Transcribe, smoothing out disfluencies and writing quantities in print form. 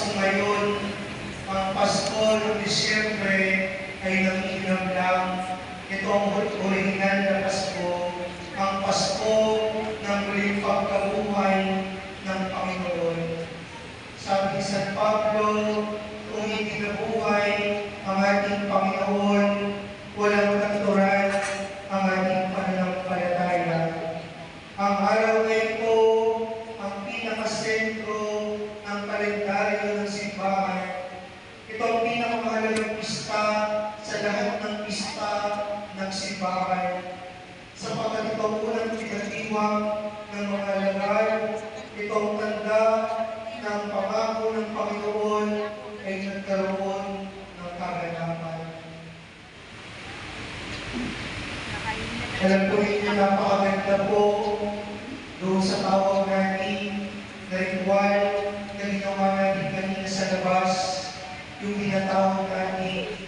Pasko ngayon. Ang Pasko ng Disyembre ay nangingilam lang. Ito ang orihinal na Pasko, ang Pasko ng muling pagkabuhay ng Panginoon. Sabi ni San Pablo, kung hindi nabuhay ang ating Panginoon, walang natural ang ating pananampalataya. Ang araw na ito, ang pinakasentro ng kalendaryo ng simbahan. Ito ang pinakamahalagang pista sa lahat ng pista ng simbahan. Sapagkat ito ang unang pinagdiwang ng mga alagad, ito ang tanda ng pangako ng Panginoon ay nagkaroon ng kaganapan. Alam po ninyo, napakaganda po doon sa tawag natin na ritual na ginawa natin kanina sa labas, yung tinatawag natin